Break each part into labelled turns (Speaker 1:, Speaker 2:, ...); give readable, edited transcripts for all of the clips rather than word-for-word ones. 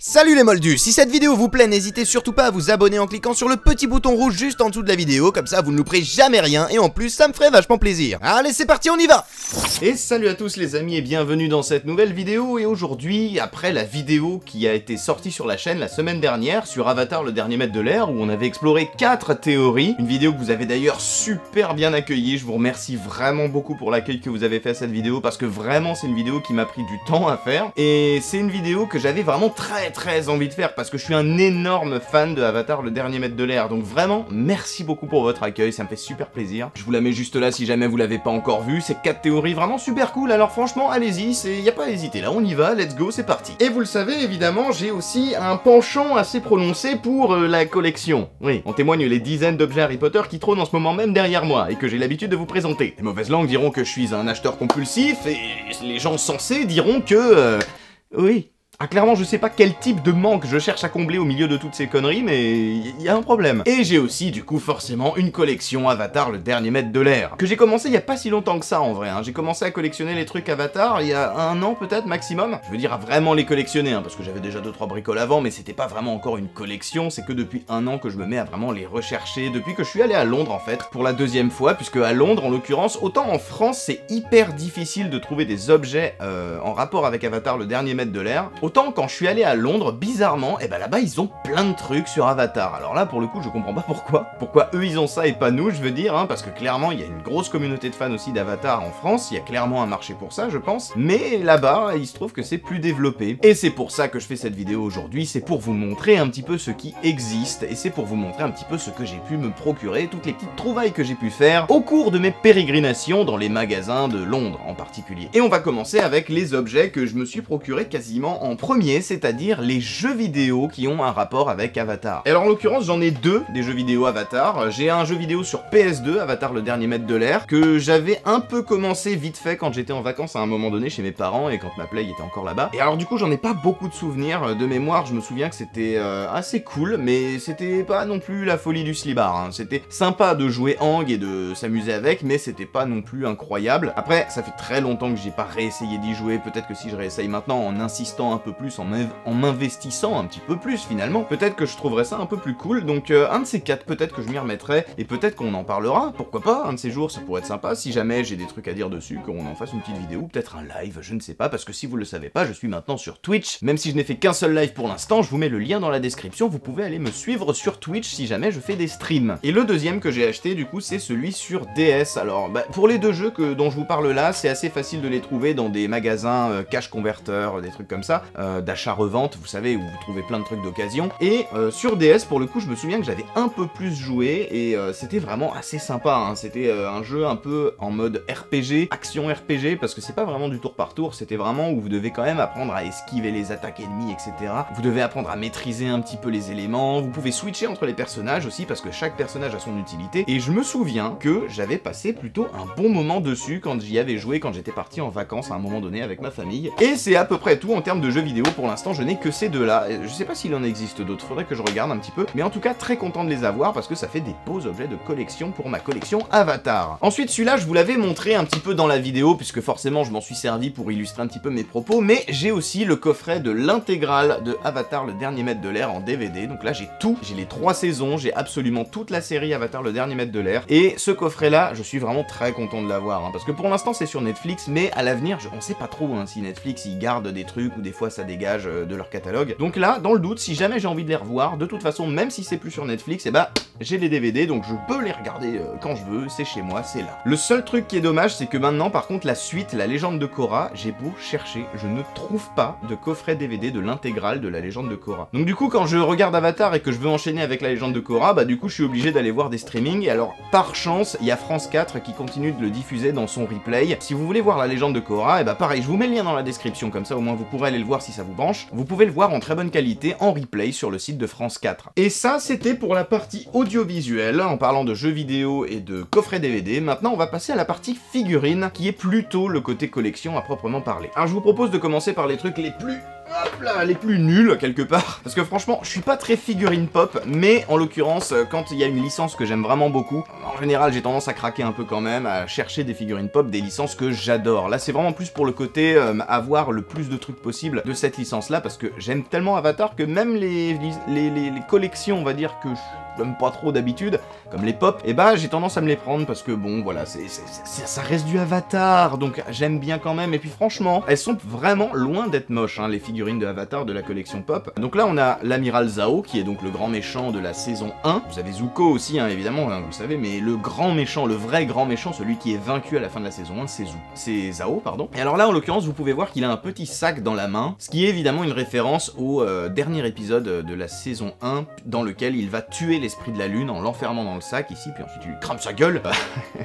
Speaker 1: Salut les moldus, si cette vidéo vous plaît, n'hésitez surtout pas à vous abonner en cliquant sur le petit bouton rouge juste en dessous de la vidéo, comme ça vous ne louperez jamais rien, et en plus ça me ferait vachement plaisir. Allez c'est parti, on y va! Et salut à tous les amis et bienvenue dans cette nouvelle vidéo, et aujourd'hui, après la vidéo qui a été sortie sur la chaîne la semaine dernière, sur Avatar le dernier maître de l'air, où on avait exploré 4 théories, une vidéo que vous avez d'ailleurs super bien accueillie, je vous remercie vraiment beaucoup pour l'accueil que vous avez fait à cette vidéo, parce que vraiment c'est une vidéo qui m'a pris du temps à faire, et c'est une vidéo que j'avais vraiment très envie de faire parce que je suis un énorme fan de Avatar le dernier maître de l'air, donc vraiment merci beaucoup pour votre accueil, ça me fait super plaisir. Je vous la mets juste là si jamais vous l'avez pas encore vu, c'est 4 théories vraiment super cool, alors franchement allez-y, y a pas à hésiter, là on y va, let's go, c'est parti. Et vous le savez évidemment, j'ai aussi un penchant assez prononcé pour la collection. Oui, en témoignent les dizaines d'objets Harry Potter qui trônent en ce moment même derrière moi et que j'ai l'habitude de vous présenter. Les mauvaises langues diront que je suis un acheteur compulsif et les gens sensés diront que... oui. Ah clairement je sais pas quel type de manque je cherche à combler au milieu de toutes ces conneries, mais il y a un problème. Et j'ai aussi du coup forcément une collection Avatar le dernier maître de l'air, que j'ai commencé il y a pas si longtemps que ça en vrai, hein. J'ai commencé à collectionner les trucs Avatar il y a un an peut-être maximum. Je veux dire à vraiment les collectionner, hein, parce que j'avais déjà 2-3 bricoles avant, mais c'était pas vraiment encore une collection, c'est que depuis un an que je me mets à vraiment les rechercher, depuis que je suis allé à Londres en fait, pour la deuxième fois, puisque à Londres en l'occurrence, autant en France c'est hyper difficile de trouver des objets en rapport avec Avatar le dernier maître de l'air, autant quand je suis allé à Londres, bizarrement, et ben là-bas ils ont plein de trucs sur Avatar. Alors là pour le coup je comprends pas pourquoi eux ils ont ça et pas nous, je veux dire, hein, parce que clairement il y a une grosse communauté de fans aussi d'Avatar en France, il y a clairement un marché pour ça je pense, mais là-bas il se trouve que c'est plus développé. Et c'est pour ça que je fais cette vidéo aujourd'hui, c'est pour vous montrer un petit peu ce qui existe, et c'est pour vous montrer un petit peu ce que j'ai pu me procurer, toutes les petites trouvailles que j'ai pu faire au cours de mes pérégrinations dans les magasins de Londres en particulier. Et on va commencer avec les objets que je me suis procuré quasiment en premier, c'est-à-dire les jeux vidéo qui ont un rapport avec Avatar. Et alors en l'occurrence j'en ai deux des jeux vidéo Avatar. J'ai un jeu vidéo sur PS2, Avatar le dernier maître de l'air, que j'avais un peu commencé vite fait quand j'étais en vacances à un moment donné chez mes parents et quand ma play était encore là-bas. Et alors du coup j'en ai pas beaucoup de souvenirs, de mémoire je me souviens que c'était assez cool, mais c'était pas non plus la folie du slibard, hein. C'était sympa de jouer Aang et de s'amuser avec, mais c'était pas non plus incroyable. Après ça fait très longtemps que j'ai pas réessayé d'y jouer, peut-être que si je réessaye maintenant en insistant un peu plus, en m'investissant un petit peu plus finalement, peut-être que je trouverais ça un peu plus cool, donc un de ces 4 peut-être que je m'y remettrai, et peut-être qu'on en parlera, pourquoi pas, un de ces jours ça pourrait être sympa, si jamais j'ai des trucs à dire dessus, qu'on en fasse une petite vidéo, peut-être un live, je ne sais pas, parce que si vous le savez pas, je suis maintenant sur Twitch, même si je n'ai fait qu'un seul live pour l'instant, je vous mets le lien dans la description, vous pouvez aller me suivre sur Twitch si jamais je fais des streams. Et le deuxième que j'ai acheté du coup c'est celui sur DS, alors pour les deux jeux dont je vous parle là, c'est assez facile de les trouver dans des magasins cash converteurs, des trucs comme ça, d'achat-revente, vous savez, où vous trouvez plein de trucs d'occasion. Et sur DS, pour le coup, je me souviens que j'avais un peu plus joué, et c'était vraiment assez sympa, hein. C'était un jeu un peu en mode RPG, action RPG, parce que c'est pas vraiment du tour par tour, c'était vraiment où vous devez quand même apprendre à esquiver les attaques ennemies, etc. Vous devez apprendre à maîtriser un petit peu les éléments, vous pouvez switcher entre les personnages aussi, parce que chaque personnage a son utilité, et je me souviens que j'avais passé plutôt un bon moment dessus quand j'y avais joué, quand j'étais parti en vacances à un moment donné avec ma famille. Et c'est à peu près tout en termes de jeux vidéo pour l'instant, je n'ai que ces deux-là. Je sais pas s'il en existe d'autres, faudrait que je regarde un petit peu, mais en tout cas très content de les avoir parce que ça fait des beaux objets de collection pour ma collection Avatar. Ensuite celui-là je vous l'avais montré un petit peu dans la vidéo puisque forcément je m'en suis servi pour illustrer un petit peu mes propos, mais j'ai aussi le coffret de l'intégrale de Avatar le dernier maître de l'air en DVD, donc là j'ai tout, j'ai les 3 saisons, j'ai absolument toute la série Avatar le dernier maître de l'air, et ce coffret là je suis vraiment très content de l'avoir, hein, parce que pour l'instant c'est sur Netflix, mais à l'avenir on sait pas trop hein, si Netflix ils gardent des trucs ou des fois ça dégage de leur catalogue. Donc là, dans le doute, si jamais j'ai envie de les revoir, de toute façon, même si c'est plus sur Netflix, et j'ai les DVD, donc je peux les regarder quand je veux, c'est chez moi, c'est là. Le seul truc qui est dommage, c'est que maintenant, par contre, la suite, la légende de Korra, j'ai beau chercher, je ne trouve pas de coffret DVD de l'intégrale de la légende de Korra. Donc du coup, quand je regarde Avatar et que je veux enchaîner avec la légende de Korra, du coup, je suis obligé d'aller voir des streamings, et alors, par chance, il y a France 4 qui continue de le diffuser dans son replay. Si vous voulez voir la légende de Korra, pareil, je vous mets le lien dans la description, comme ça, au moins, vous pourrez aller le voir si ça vous branche. Vous pouvez le voir en très bonne qualité en replay sur le site de France 4. Et ça, c'était pour la partie audiovisuelle, en parlant de jeux vidéo et de coffrets DVD. Maintenant, on va passer à la partie figurine, qui est plutôt le côté collection à proprement parler. Alors, je vous propose de commencer par les trucs les plus hop là, les plus nuls quelque part. Parce que franchement, je suis pas très figurine pop, mais en l'occurrence, quand il y a une licence que j'aime vraiment beaucoup, en général j'ai tendance à craquer un peu quand même, à chercher des figurines pop, des licences que j'adore. Là c'est vraiment plus pour le côté avoir le plus de trucs possible de cette licence là, parce que j'aime tellement Avatar que même les collections, on va dire, que j'aime pas trop d'habitude, comme les pop, et bah j'ai tendance à me les prendre parce que bon voilà, ça reste du Avatar, donc j'aime bien quand même. Et puis franchement, elles sont vraiment loin d'être moches, hein, les figurines de Avatar de la collection pop. Donc là on a l'amiral Zhao, qui est donc le grand méchant de la saison 1. Vous avez Zuko aussi, hein, évidemment, hein, vous le savez, mais le grand méchant, le vrai grand méchant, celui qui est vaincu à la fin de la saison 1, c'est Zhao, pardon. Et alors là en l'occurrence, vous pouvez voir qu'il a un petit sac dans la main, ce qui est évidemment une référence au dernier épisode de la saison 1, dans lequel il va tuer l'esprit de la lune en l'enfermant dans le sac ici, puis ensuite il lui crame sa gueule.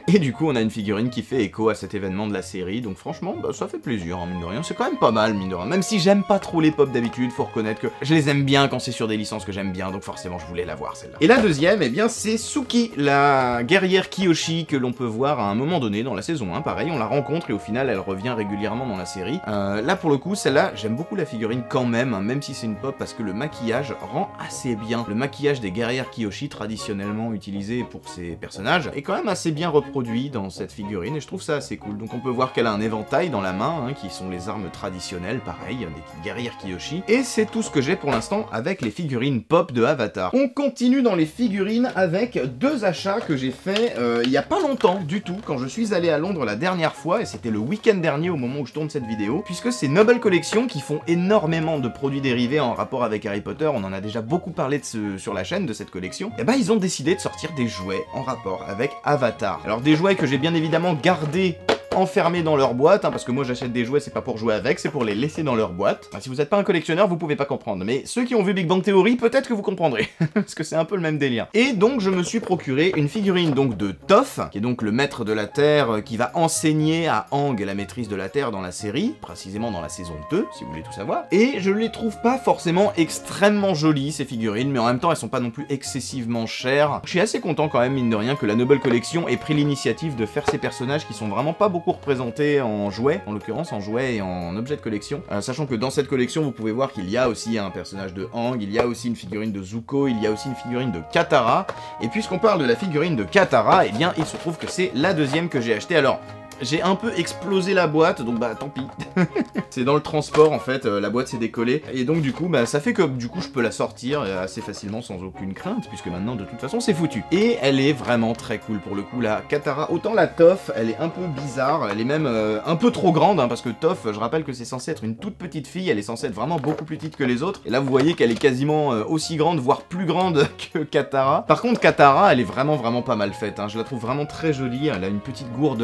Speaker 1: Et du coup on a une figurine qui fait écho à cet événement de la série, donc franchement bah, ça fait plaisir, hein, mine de rien, c'est quand même pas mal mine de rien, même si j'aime pas trop les pop d'habitude, faut reconnaître que je les aime bien quand c'est sur des licences que j'aime bien, donc forcément je voulais la voir celle-là. Et la deuxième, eh bien c'est Suki, la guerrière Kyoshi que l'on peut voir à un moment donné dans la saison 1, pareil, on la rencontre et au final elle revient régulièrement dans la série. Là pour le coup, celle-là, j'aime beaucoup la figurine quand même, hein, même si c'est une pop, parce que le maquillage rend assez bien. Le maquillage des guerrières Kyoshi, traditionnellement utilisé pour ces personnages, est quand même assez bien reproduit dans cette figurine et je trouve ça assez cool. Donc on peut voir qu'elle a un éventail dans la main, hein, qui sont les armes traditionnelles, pareil, des guerrières Kyoshi. Et c'est tout ce que j'ai pour l'instant avec les figurines pop de Avatar. On continue dans les figurines avec deux achats que j'ai fait il y a pas longtemps du tout, quand je suis allé à Londres la dernière fois, et c'était le week-end dernier au moment où je tourne cette vidéo, puisque c'est Noble Collection qui font énormément de produits dérivés en rapport avec Harry Potter, on en a déjà beaucoup parlé sur la chaîne de cette collection, et bah ils ont décidé de sortir des jouets en rapport avec Avatar. Alors des jouets que j'ai bien évidemment gardés enfermés dans leur boîte, hein, parce que moi j'achète des jouets, c'est pas pour jouer avec, c'est pour les laisser dans leur boîte. Enfin, si vous êtes pas un collectionneur, vous pouvez pas comprendre, mais ceux qui ont vu Big Bang Theory, peut-être que vous comprendrez, parce que c'est un peu le même délire. Et donc je me suis procuré une figurine donc de Toph, qui est donc le maître de la Terre, qui va enseigner à Aang la maîtrise de la Terre dans la série, précisément dans la saison 2, si vous voulez tout savoir. Et je les trouve pas forcément extrêmement jolies, ces figurines, mais en même temps elles sont pas non plus excessivement chères. Je suis assez content quand même, mine de rien, que la Noble Collection ait pris l'initiative de faire ces personnages qui sont vraiment pas beaucoup représentés en jouets, en l'occurrence en jouets et en objets de collection, sachant que dans cette collection vous pouvez voir qu'il y a aussi un personnage de Aang, il y a aussi une figurine de Zuko, il y a aussi une figurine de Katara, et puisqu'on parle de la figurine de Katara, eh bien il se trouve que c'est la deuxième que j'ai achetée. Alors j'ai un peu explosé la boîte, donc bah tant pis. C'est dans le transport en fait, la boîte s'est décollée. Et donc du coup, bah ça fait que du coup je peux la sortir assez facilement sans aucune crainte, puisque maintenant de toute façon c'est foutu. Et elle est vraiment très cool pour le coup, la Katara. Autant la Toph, elle est un peu bizarre, elle est même un peu trop grande, hein, parce que Toph, je rappelle que c'est censé être une toute petite fille, elle est censée être vraiment beaucoup plus petite que les autres. Et là vous voyez qu'elle est quasiment aussi grande, voire plus grande que Katara. Par contre Katara, elle est vraiment pas mal faite, hein. Je la trouve vraiment très jolie, elle a une petite gourde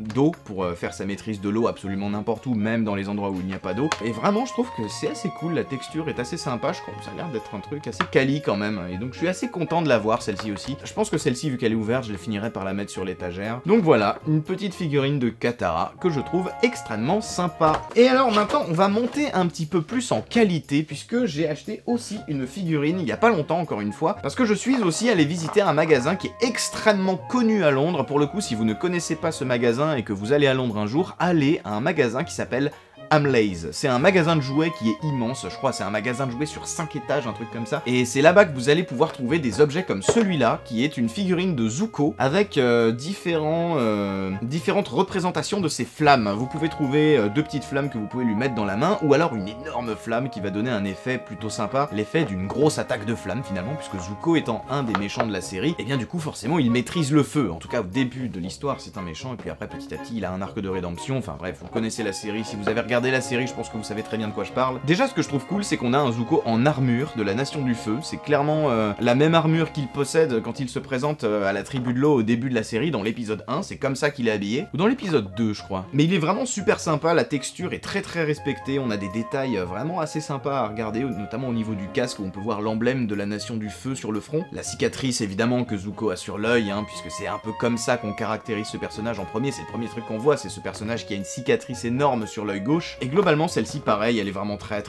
Speaker 1: d'eau pour faire sa maîtrise de l'eau absolument n'importe où, même dans les endroits où il n'y a pas d'eau. Et vraiment, je trouve que c'est assez cool, la texture est assez sympa, je crois que ça a l'air d'être un truc assez quali quand même. Et donc je suis assez content de la voir, celle-ci aussi. Je pense que celle-ci, vu qu'elle est ouverte, je finirai par la mettre sur l'étagère. Donc voilà, une petite figurine de Katara que je trouve extrêmement sympa. Et alors maintenant, on va monter un petit peu plus en qualité, puisque j'ai acheté aussi une figurine il y a pas longtemps, encore une fois, parce que je suis aussi allé visiter un magasin qui est extrêmement connu à Londres. Pour le coup, si vous ne connaissez pas ce magasin et que vous allez à Londres un jour, allez à un magasin qui s'appelle Hamleys. C'est un magasin de jouets qui est immense, je crois, c'est un magasin de jouets sur 5 étages, un truc comme ça. Et c'est là-bas que vous allez pouvoir trouver des objets comme celui-là, qui est une figurine de Zuko, avec différentes représentations de ses flammes. Vous pouvez trouver deux petites flammes que vous pouvez lui mettre dans la main, ou alors une énorme flamme qui va donner un effet plutôt sympa, l'effet d'une grosse attaque de flamme finalement, puisque Zuko étant un des méchants de la série, et bien du coup forcément il maîtrise le feu. En tout cas au début de l'histoire c'est un méchant, et puis après petit à petit il a un arc de rédemption. Enfin bref, vous connaissez la série, si vous avez regardé la série, je pense que vous savez très bien de quoi je parle. Déjà, ce que je trouve cool, c'est qu'on a un Zuko en armure de la Nation du Feu. C'est clairement la même armure qu'il possède quand il se présente à la tribu de l'eau au début de la série, dans l'épisode 1. C'est comme ça qu'il est habillé. Ou dans l'épisode 2, je crois. Mais il est vraiment super sympa, la texture est très respectée. On a des détails vraiment assez sympas à regarder, notamment au niveau du casque, où on peut voir l'emblème de la Nation du Feu sur le front. La cicatrice, évidemment, que Zuko a sur l'œil, hein, puisque c'est un peu comme ça qu'on caractérise ce personnage en premier. C'est le premier truc qu'on voit, c'est ce personnage qui a une cicatrice énorme sur l'œil gauche. moche. Et globalement, celle-ci, pareil, elle est vraiment très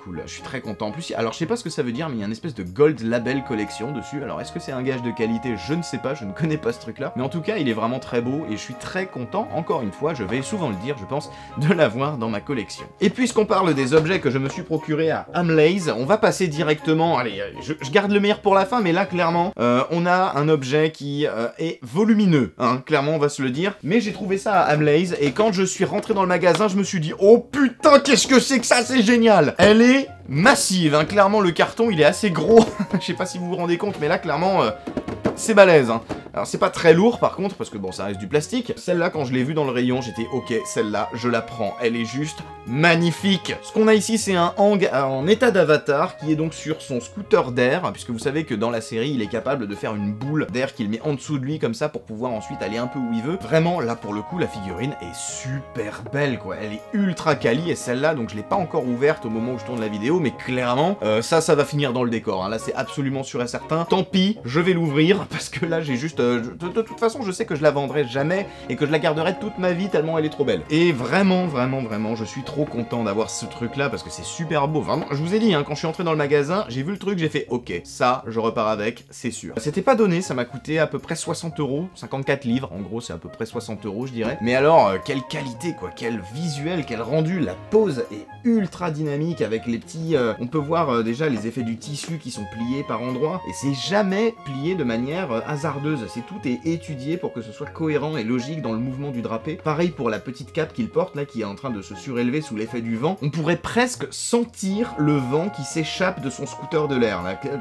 Speaker 1: cool. Je suis très content. En plus, alors je sais pas ce que ça veut dire, mais il y a une espèce de Gold Label Collection dessus. Alors est-ce que c'est un gage de qualité? Je ne sais pas, je ne connais pas ce truc-là. Mais en tout cas, il est vraiment très beau et je suis très content, encore une fois, je vais souvent le dire, je pense, de l'avoir dans ma collection. Et puisqu'on parle des objets que je me suis procuré à Hamleys, on va passer directement... Allez, je garde le meilleur pour la fin, mais là, clairement, on a un objet qui est volumineux, hein, clairement, on va se le dire. Mais j'ai trouvé ça à Hamleys, et quand je suis rentré dans le magasin, je me suis dit, oh putain, qu'est-ce que c'est que ça, c'est génial! Elle est massive, hein, clairement, le carton, il est assez gros. Je sais pas si vous vous rendez compte, mais là, clairement, c'est balèze, hein. Alors c'est pas très lourd par contre, parce que bon, ça reste du plastique. Celle-là, quand je l'ai vue dans le rayon, j'étais ok, celle-là, je la prends. Elle est juste magnifique. Ce qu'on a ici, c'est un Aang en état d'avatar, qui est donc sur son scooter d'air, puisque vous savez que dans la série, il est capable de faire une boule d'air qu'il met en dessous de lui, comme ça, pour pouvoir ensuite aller un peu où il veut. Vraiment, là, pour le coup, la figurine est super belle, quoi. Elle est ultra quali, et celle-là, donc je l'ai pas encore ouverte au moment où je tourne la vidéo, mais clairement, ça va finir dans le décor, hein. Là, c'est absolument sûr et certain. Tant pis, je vais l'ouvrir, parce que là, j'ai juste... de toute façon, je sais que je la vendrai jamais et que je la garderai toute ma vie tellement elle est trop belle. Et vraiment, je suis trop content d'avoir ce truc-là parce que c'est super beau. Vraiment, je vous ai dit, hein, quand je suis entré dans le magasin, j'ai vu le truc, j'ai fait ok, ça, je repars avec, c'est sûr. C'était pas donné, ça m'a coûté à peu près 60 €, 54 livres, en gros, c'est à peu près 60 €, je dirais. Mais alors, quelle qualité, quoi, quel visuel, quel rendu, la pose est ultra dynamique avec les petits... on peut voir déjà les effets du tissu qui sont pliés par endroits et c'est jamais plié de manière hasardeuse, c'est tout est étudié pour que ce soit cohérent et logique dans le mouvement du drapé. Pareil pour la petite cape qu'il porte là, qui est en train de se surélever sous l'effet du vent. On pourrait presque sentir le vent qui s'échappe de son scooter de l'air.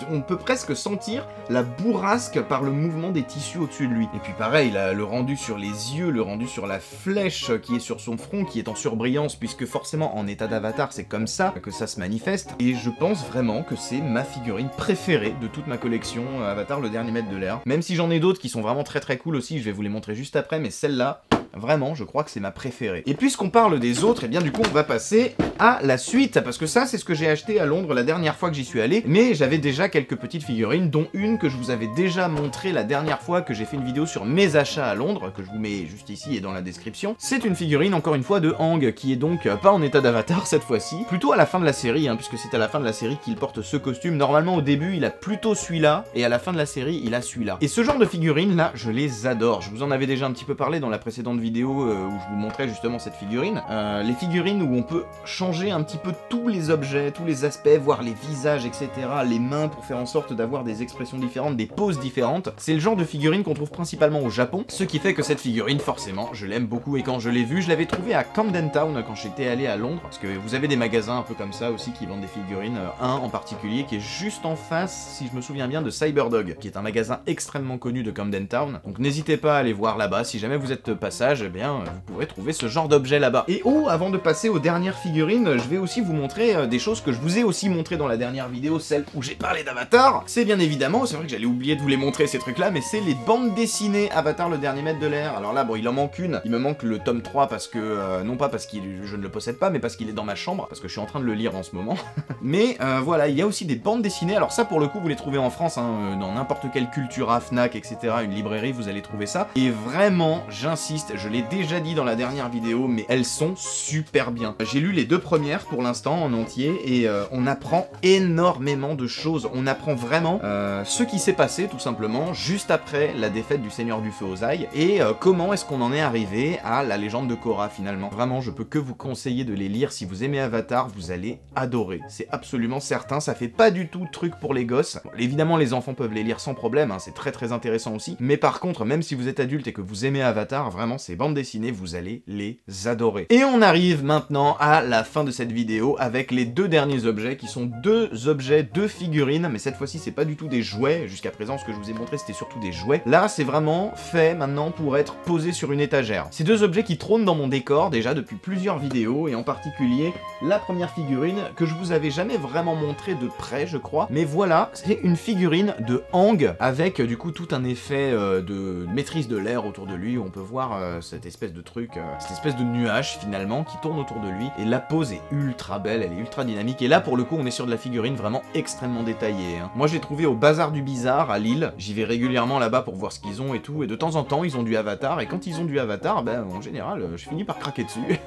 Speaker 1: On peut presque sentir la bourrasque par le mouvement des tissus au-dessus de lui. Et puis pareil, là, le rendu sur les yeux, le rendu sur la flèche qui est sur son front, qui est en surbrillance, puisque forcément en état d'avatar, c'est comme ça que ça se manifeste. Et je pense vraiment que c'est ma figurine préférée de toute ma collection Avatar, le dernier maître de l'air. Même si j'en ai d'autres qui sont vraiment très cool aussi, je vais vous les montrer juste après, mais celle-là, vraiment, je crois que c'est ma préférée. Et puisqu'on parle des autres, et bien du coup, on va passer à la suite, parce que ça, c'est ce que j'ai acheté à Londres la dernière fois que j'y suis allé, mais j'avais déjà quelques petites figurines, dont une que je vous avais déjà montrée la dernière fois que j'ai fait une vidéo sur mes achats à Londres, que je vous mets juste ici et dans la description. C'est une figurine, encore une fois, de Aang, qui est donc pas en état d'avatar cette fois-ci, plutôt à la fin de la série, hein, puisque c'est à la fin de la série qu'il porte ce costume. Normalement, au début, il a plutôt celui-là, et à la fin de la série, il a celui-là. Et ce genre de figurines, là, je les adore. Je vous en avais déjà un petit peu parlé dans la précédente vidéo où je vous montrais justement cette figurine. Les figurines où on peut changer un petit peu tous les objets, tous les aspects, voir les visages, etc., les mains, pour faire en sorte d'avoir des expressions différentes, des poses différentes. C'est le genre de figurine qu'on trouve principalement au Japon, ce qui fait que cette figurine, forcément, je l'aime beaucoup, et quand je l'ai vue, je l'avais trouvée à Camden Town quand j'étais allé à Londres, parce que vous avez des magasins un peu comme ça aussi qui vendent des figurines, un en particulier qui est juste en face, si je me souviens bien, de Cyberdog, qui est un magasin extrêmement connu de Camden Town. Donc n'hésitez pas à aller voir là-bas, si jamais vous êtes de passage, eh bien vous pourrez trouver ce genre d'objet là-bas. Et oh, avant de passer aux dernières figurines, je vais aussi vous montrer des choses que je vous ai aussi montrées dans la dernière vidéo, celle où j'ai parlé d'Avatar. C'est bien évidemment, c'est vrai que j'allais oublier de vous les montrer ces trucs-là, mais c'est les bandes dessinées Avatar, le dernier maître de l'air. Alors là, bon, il en manque une, il me manque le tome 3 parce que, non pas parce que je ne le possède pas, mais parce qu'il est dans ma chambre, parce que je suis en train de le lire en ce moment. Mais voilà, il y a aussi des bandes dessinées, alors ça pour le coup vous les trouvez en France, hein, dans n'importe quelle Cultura, Fnac, etc., une librairie, vous allez trouver ça. Et vraiment, j'insiste, je l'ai déjà dit dans la dernière vidéo, mais elles sont super bien. J'ai lu les deux premières pour l'instant en entier, et on apprend énormément de choses. On apprend vraiment ce qui s'est passé, tout simplement, juste après la défaite du Seigneur du Feu Ozai, et comment est-ce qu'on en est arrivé à la légende de Korra, finalement. Vraiment, je peux que vous conseiller de les lire. Si vous aimez Avatar, vous allez adorer. C'est absolument certain, ça fait pas du tout de truc pour les gosses. Bon, évidemment, les enfants peuvent les lire sans problème, hein, c'est très intéressant aussi, mais par contre, même si vous êtes adulte et que vous aimez Avatar, vraiment, ces bandes dessinées, vous allez les adorer. Et on arrive maintenant à la fin de cette vidéo avec les deux derniers objets, qui sont deux objets, deux figurines, mais cette fois-ci, c'est pas du tout des jouets. Jusqu'à présent, ce que je vous ai montré, c'était surtout des jouets. Là, c'est vraiment fait maintenant pour être posé sur une étagère. Ces deux objets qui trônent dans mon décor, déjà depuis plusieurs vidéos, et en particulier, la première figurine, que je vous avais jamais vraiment montré de près, je crois, mais voilà, c'est une figurine de Aang, avec du coup tout un effet de maîtrise de l'air autour de lui, où on peut voir cette espèce de truc, cette espèce de nuage finalement qui tourne autour de lui, et la pose est ultra belle, elle est ultra dynamique, et là pour le coup on est sur de la figurine vraiment extrêmement détaillée, hein. Moi je l'ai trouvé au Bazar du Bizarre à Lille, j'y vais régulièrement là-bas pour voir ce qu'ils ont et tout, et de temps en temps ils ont du Avatar, et quand ils ont du Avatar, ben en général je finis par craquer dessus.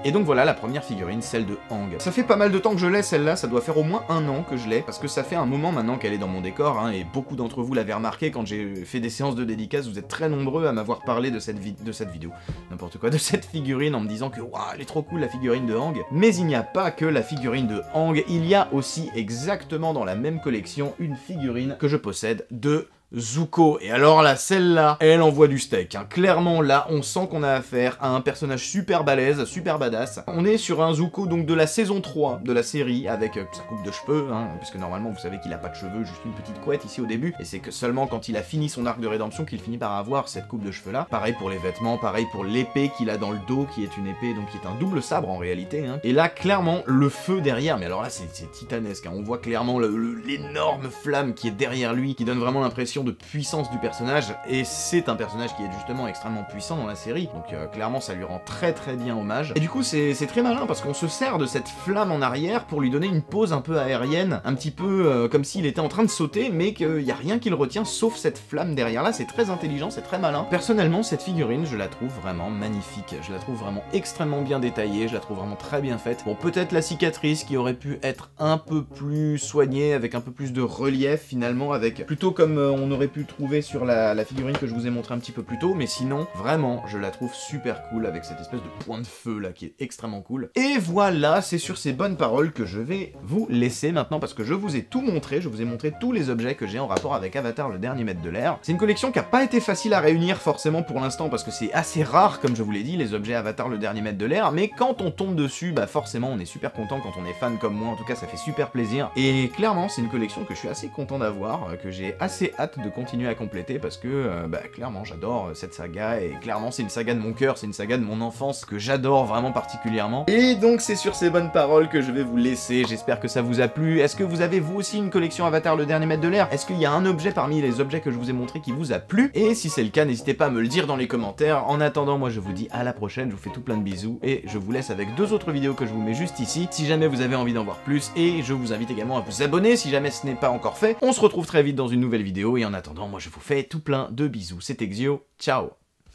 Speaker 1: Et donc voilà la première figurine, celle de Aang. Ça fait pas mal de temps que je l'ai celle-là, ça doit faire au moins 1 an que je l'ai, parce que ça fait un moment maintenant qu'elle est dans mon décor, hein, et beaucoup d'entre vous l'avez remarqué quand j'ai fait des séances de dédicaces, vous êtes très nombreux à m'avoir parlé de cette vidéo, n'importe quoi, de cette figurine en me disant que waouh, elle est trop cool la figurine de Aang. Mais il n'y a pas que la figurine de Aang, il y a aussi exactement dans la même collection une figurine que je possède de Zuko, et alors là, celle-là, elle envoie du steak, hein. Clairement là, on sent qu'on a affaire à un personnage super balèze, super badass. On est sur un Zuko donc de la saison 3 de la série, avec sa coupe de cheveux, hein, puisque normalement vous savez qu'il a pas de cheveux, juste une petite couette ici au début, et c'est que seulement quand il a fini son arc de rédemption qu'il finit par avoir cette coupe de cheveux là. Pareil pour les vêtements, pareil pour l'épée qu'il a dans le dos, qui est une épée, donc qui est un double sabre en réalité, hein. Et là, clairement, le feu derrière, mais alors là c'est titanesque, hein. On voit clairement l'énorme flamme qui est derrière lui, qui donne vraiment l'impression de puissance du personnage, et c'est un personnage qui est justement extrêmement puissant dans la série, donc clairement ça lui rend très bien hommage. Et du coup c'est très malin parce qu'on se sert de cette flamme en arrière pour lui donner une pose un peu aérienne, un petit peu comme s'il était en train de sauter, mais qu'il n'y a rien qui le retient sauf cette flamme derrière là. C'est très intelligent, c'est très malin. Personnellement cette figurine je la trouve vraiment magnifique, je la trouve vraiment extrêmement bien détaillée, je la trouve vraiment très bien faite. Bon, peut-être la cicatrice qui aurait pu être un peu plus soignée, avec un peu plus de relief finalement, avec plutôt comme on aurait pu trouver sur la figurine que je vous ai montré un petit peu plus tôt, mais sinon, vraiment, je la trouve super cool avec cette espèce de point de feu là qui est extrêmement cool. Et voilà, c'est sur ces bonnes paroles que je vais vous laisser maintenant, parce que je vous ai tout montré, je vous ai montré tous les objets que j'ai en rapport avec Avatar le dernier maître de l'air. C'est une collection qui a pas été facile à réunir forcément pour l'instant, parce que c'est assez rare, comme je vous l'ai dit, les objets Avatar le dernier maître de l'air, mais quand on tombe dessus, bah forcément on est super content quand on est fan comme moi, en tout cas ça fait super plaisir. Et clairement, c'est une collection que je suis assez content d'avoir, que j'ai assez hâte de continuer à compléter, parce que bah, clairement j'adore cette saga, et clairement c'est une saga de mon cœur, c'est une saga de mon enfance que j'adore vraiment particulièrement. Et donc c'est sur ces bonnes paroles que je vais vous laisser, j'espère que ça vous a plu. Est-ce que vous avez vous aussi une collection Avatar le dernier maître de l'air? Est-ce qu'il y a un objet parmi les objets que je vous ai montré qui vous a plu? Et si c'est le cas, n'hésitez pas à me le dire dans les commentaires. En attendant, moi je vous dis à la prochaine, je vous fais tout plein de bisous, et je vous laisse avec 2 autres vidéos que je vous mets juste ici, si jamais vous avez envie d'en voir plus, et je vous invite également à vous abonner si jamais ce n'est pas encore fait. On se retrouve très vite dans une nouvelle vidéo, et en attendant, moi je vous fais tout plein de bisous. C'était Xio, ciao.